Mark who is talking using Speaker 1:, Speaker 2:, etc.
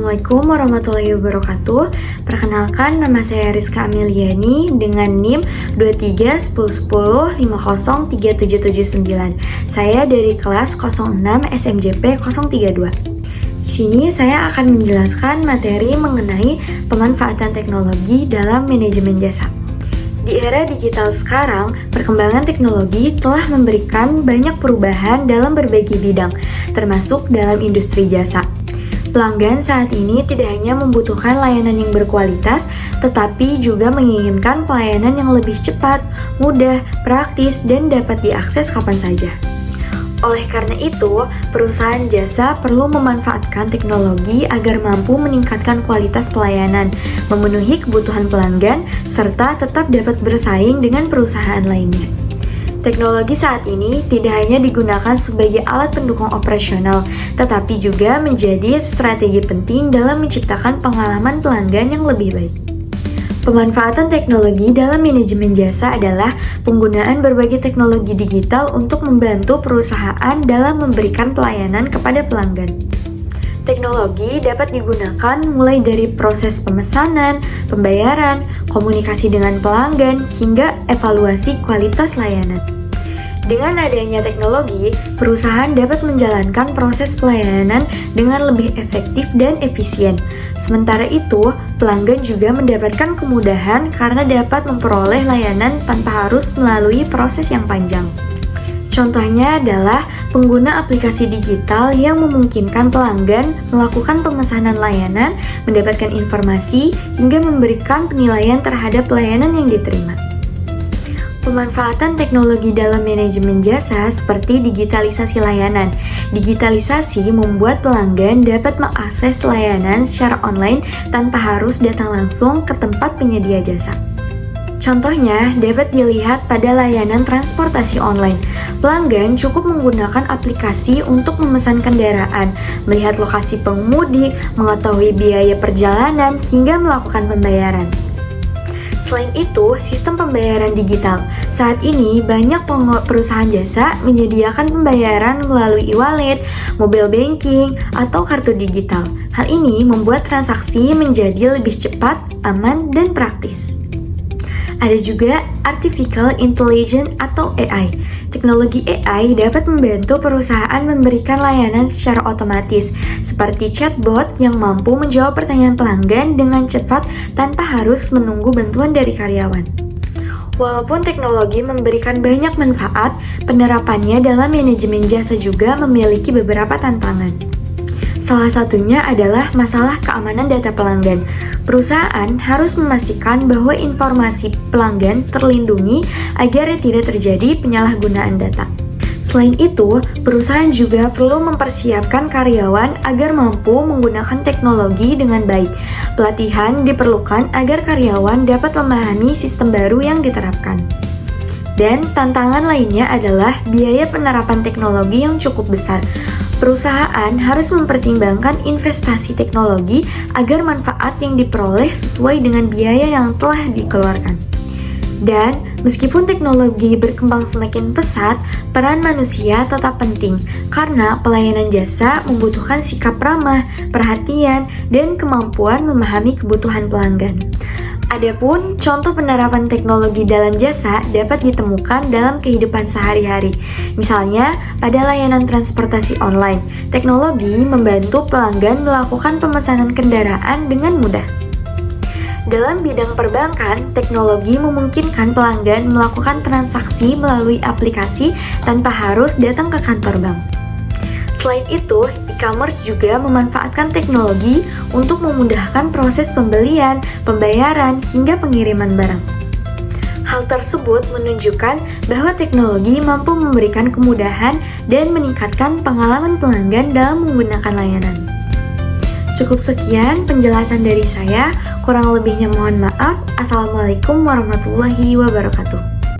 Speaker 1: Assalamualaikum warahmatullahi wabarakatuh. Perkenalkan, nama saya Rizka Ameliani dengan NIM 231010503779. Saya dari kelas 06 SMJP 032. Di sini saya akan menjelaskan materi mengenai pemanfaatan teknologi dalam manajemen jasa. Di era digital sekarang, perkembangan teknologi telah memberikan banyak perubahan dalam berbagai bidang, termasuk dalam industri jasa. Pelanggan saat ini tidak hanya membutuhkan layanan yang berkualitas, tetapi juga menginginkan pelayanan yang lebih cepat, mudah, praktis, dan dapat diakses kapan saja. Oleh karena itu, perusahaan jasa perlu memanfaatkan teknologi agar mampu meningkatkan kualitas pelayanan, memenuhi kebutuhan pelanggan, serta tetap dapat bersaing dengan perusahaan lainnya. Teknologi saat ini tidak hanya digunakan sebagai alat pendukung operasional, tetapi juga menjadi strategi penting dalam menciptakan pengalaman pelanggan yang lebih baik. Pemanfaatan teknologi dalam manajemen jasa adalah penggunaan berbagai teknologi digital untuk membantu perusahaan dalam memberikan pelayanan kepada pelanggan. Teknologi dapat digunakan mulai dari proses pemesanan, pembayaran, komunikasi dengan pelanggan, hingga evaluasi kualitas layanan. Dengan adanya teknologi, perusahaan dapat menjalankan proses pelayanan dengan lebih efektif dan efisien. Sementara itu, pelanggan juga mendapatkan kemudahan karena dapat memperoleh layanan tanpa harus melalui proses yang panjang. Contohnya adalah pengguna aplikasi digital yang memungkinkan pelanggan melakukan pemesanan layanan, mendapatkan informasi, hingga memberikan penilaian terhadap layanan yang diterima. Pemanfaatan teknologi dalam manajemen jasa seperti digitalisasi layanan. Digitalisasi membuat pelanggan dapat mengakses layanan secara online tanpa harus datang langsung ke tempat penyedia jasa. Contohnya dapat dilihat pada layanan transportasi online. Pelanggan cukup menggunakan aplikasi untuk memesan kendaraan, melihat lokasi pengemudi, mengetahui biaya perjalanan, hingga melakukan pembayaran. Selain itu, sistem pembayaran digital. Saat ini, banyak perusahaan jasa menyediakan pembayaran melalui e-wallet, mobile banking, atau kartu digital. Hal ini membuat transaksi menjadi lebih cepat, aman, dan praktis. Ada juga Artificial Intelligence atau AI. Teknologi AI dapat membantu perusahaan memberikan layanan secara otomatis, seperti chatbot yang mampu menjawab pertanyaan pelanggan dengan cepat tanpa harus menunggu bantuan dari karyawan. Walaupun teknologi memberikan banyak manfaat, penerapannya dalam manajemen jasa juga memiliki beberapa tantangan. Salah satunya adalah masalah keamanan data pelanggan. Perusahaan harus memastikan bahwa informasi pelanggan terlindungi agar tidak terjadi penyalahgunaan data. Selain itu, perusahaan juga perlu mempersiapkan karyawan agar mampu menggunakan teknologi dengan baik. Pelatihan diperlukan agar karyawan dapat memahami sistem baru yang diterapkan. Dan tantangan lainnya adalah biaya penerapan teknologi yang cukup besar. Perusahaan harus mempertimbangkan investasi teknologi agar manfaat yang diperoleh sesuai dengan biaya yang telah dikeluarkan. Dan meskipun teknologi berkembang semakin pesat, peran manusia tetap penting karena pelayanan jasa membutuhkan sikap ramah, perhatian, dan kemampuan memahami kebutuhan pelanggan. Adapun contoh penerapan teknologi dalam jasa dapat ditemukan dalam kehidupan sehari-hari. Misalnya, pada layanan transportasi online, teknologi membantu pelanggan melakukan pemesanan kendaraan dengan mudah. Dalam bidang perbankan, teknologi memungkinkan pelanggan melakukan transaksi melalui aplikasi tanpa harus datang ke kantor bank. Selain itu, e-commerce juga memanfaatkan teknologi untuk memudahkan proses pembelian, pembayaran, hingga pengiriman barang. Hal tersebut menunjukkan bahwa teknologi mampu memberikan kemudahan dan meningkatkan pengalaman pelanggan dalam menggunakan layanan. Cukup sekian penjelasan dari saya, kurang lebihnya mohon maaf. Assalamualaikum warahmatullahi wabarakatuh.